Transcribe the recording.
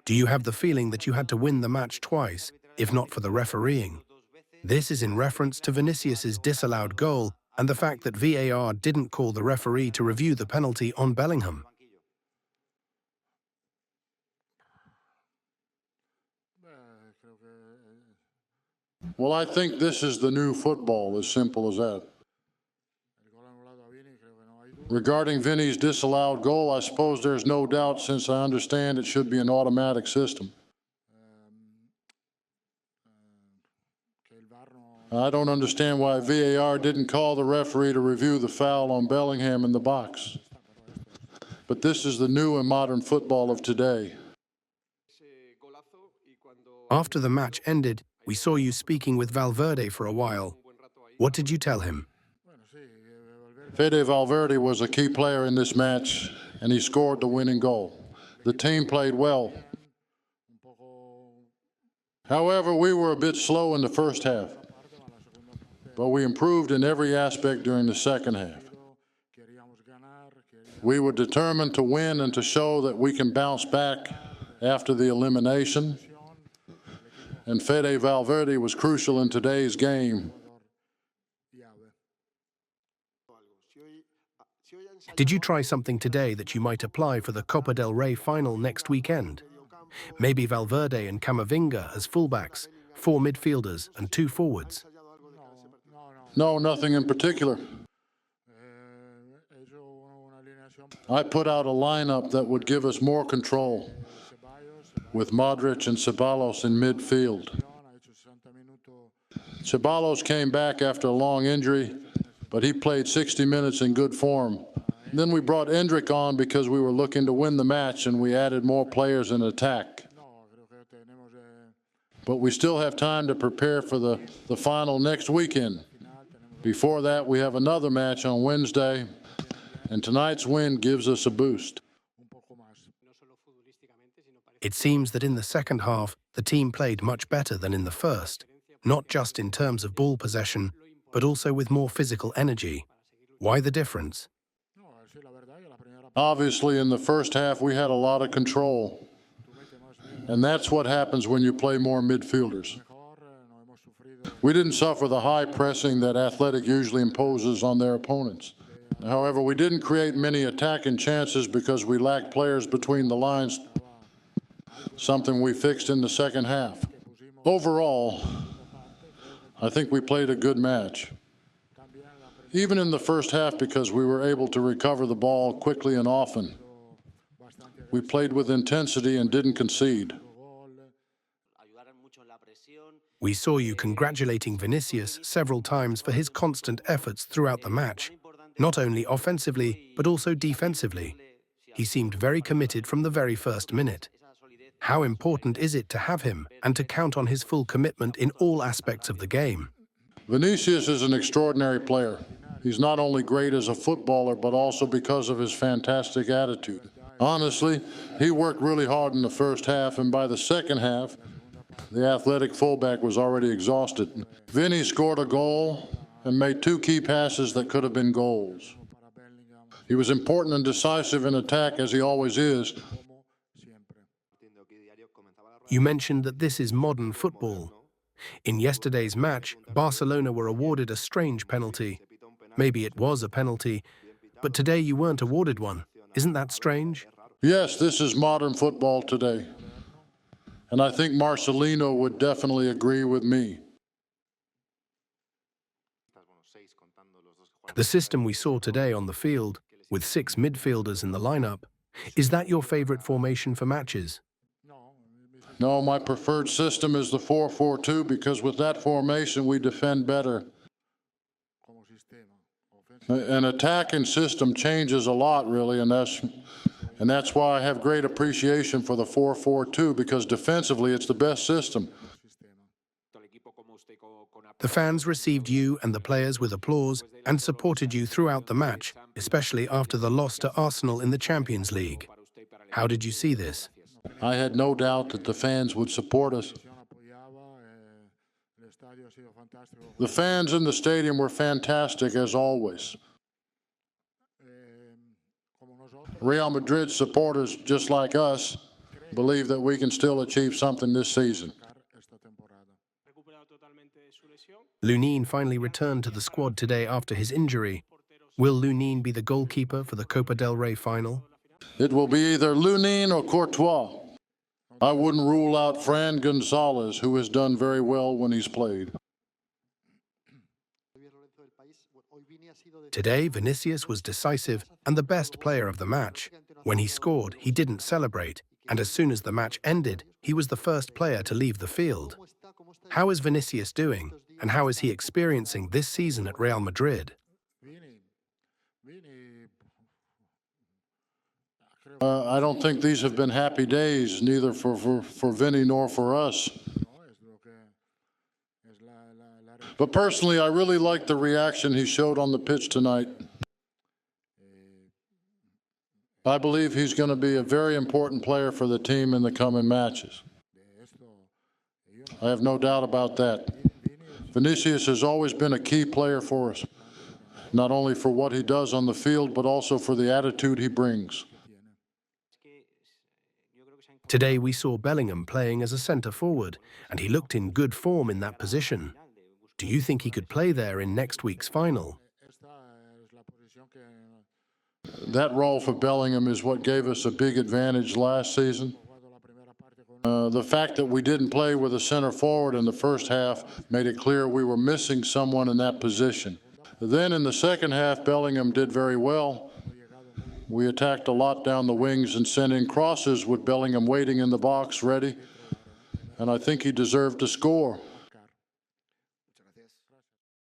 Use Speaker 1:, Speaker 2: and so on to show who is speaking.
Speaker 1: Do you have the feeling that you had to win the match twice, if not for the refereeing? This is in reference to Vinicius's disallowed goal and the fact that VAR didn't call the referee to review the penalty on Bellingham.
Speaker 2: Well, I think this is the new football, as simple as that. Regarding Vinny's disallowed goal, I suppose there's no doubt, since I understand it should be an automatic system. I don't understand why VAR didn't call the referee to review the foul on Bellingham in the box. But this is the new and modern football of today.
Speaker 1: After the match ended, we saw you speaking with Valverde for a while. What did you tell him?
Speaker 2: Fede Valverde was a key player in this match, and he scored the winning goal. The team played well. However, we were a bit slow in the first half, but we improved in every aspect during the second half. We were determined to win and to show that we can bounce back after the elimination. And Fede Valverde was crucial in today's game.
Speaker 1: Did you try something today that you might apply for the Copa del Rey Final next weekend? Maybe Valverde and Camavinga as fullbacks, 4 midfielders and 2 forwards.
Speaker 2: No, nothing in particular. I put out a lineup that would give us more control, with Modric and Ceballos in midfield. Ceballos came back after a long injury, but he played 60 minutes in good form. Then we brought Endrick on because we were looking to win the match, and we added more players in attack. But we still have time to prepare for the final next weekend. Before that, we have another match on Wednesday, and tonight's win gives us a boost.
Speaker 1: It seems that in the second half, the team played much better than in the first, not just in terms of ball possession, but also with more physical energy. Why the difference?
Speaker 2: Obviously, in the first half, we had a lot of control. And that's what happens when you play more midfielders. We didn't suffer the high pressing that Athletic usually imposes on their opponents. However, we didn't create many attacking chances because we lacked players between the lines, something we fixed in the second half. Overall, I think we played a good match. Even in the first half, because we were able to recover the ball quickly and often. We played with intensity and didn't concede.
Speaker 1: We saw you congratulating Vinicius several times for his constant efforts throughout the match, not only offensively, but also defensively. He seemed very committed from the very first minute. How important is it to have him and to count on his full commitment in all aspects of the game?
Speaker 2: Vinicius is an extraordinary player. He's not only great as a footballer, but also because of his fantastic attitude. Honestly, he worked really hard in the first half, and by the second half, the Athletic fullback was already exhausted. Vinny scored a goal and made 2 key passes that could have been goals. He was important and decisive in attack, as he always is.
Speaker 1: You mentioned that this is modern football. In yesterday's match, Barcelona were awarded a strange penalty. Maybe it was a penalty, but today you weren't awarded one. Isn't that strange?
Speaker 2: Yes, this is modern football today. And I think Marcelino would definitely agree with me.
Speaker 1: The system we saw today on the field, with 6 midfielders in the lineup, is that your favorite formation for matches?
Speaker 2: No, my preferred system is the 4-4-2, because with that formation we defend better. An attacking system changes a lot, really, and that's why I have great appreciation for the 4-4-2, because defensively it's the best system.
Speaker 1: The fans received you and the players with applause and supported you throughout the match, especially after the loss to Arsenal in the Champions League. How did you see this?
Speaker 2: I had no doubt that the fans would support us. The fans in the stadium were fantastic, as always. Real Madrid supporters, just like us, believe that we can still achieve something this season.
Speaker 1: Lunin finally returned to the squad today after his injury. Will Lunin be the goalkeeper for the Copa del Rey final?
Speaker 2: It will be either Lunin or Courtois. I wouldn't rule out Fran González, who has done very well when he's played.
Speaker 1: Today, Vinicius was decisive and the best player of the match. When he scored, he didn't celebrate, and as soon as the match ended, he was the first player to leave the field. How is Vinicius doing, and how is he experiencing this season at Real Madrid?
Speaker 2: I don't think these have been happy days, neither for Vinny nor for us. But personally, I really liked the reaction he showed on the pitch tonight. I believe he's going to be a very important player for the team in the coming matches. I have no doubt about that. Vinicius has always been a key player for us, not only for what he does on the field, but also for the attitude he brings.
Speaker 1: Today we saw Bellingham playing as a centre-forward, and he looked in good form in that position. Do you think he could play there in next week's final?
Speaker 2: That role for Bellingham is what gave us a big advantage last season. The fact that we didn't play with a center forward in the first half made it clear we were missing someone in that position. Then in the second half, Bellingham did very well. We attacked a lot down the wings and sent in crosses with Bellingham waiting in the box ready, and I think he deserved to score.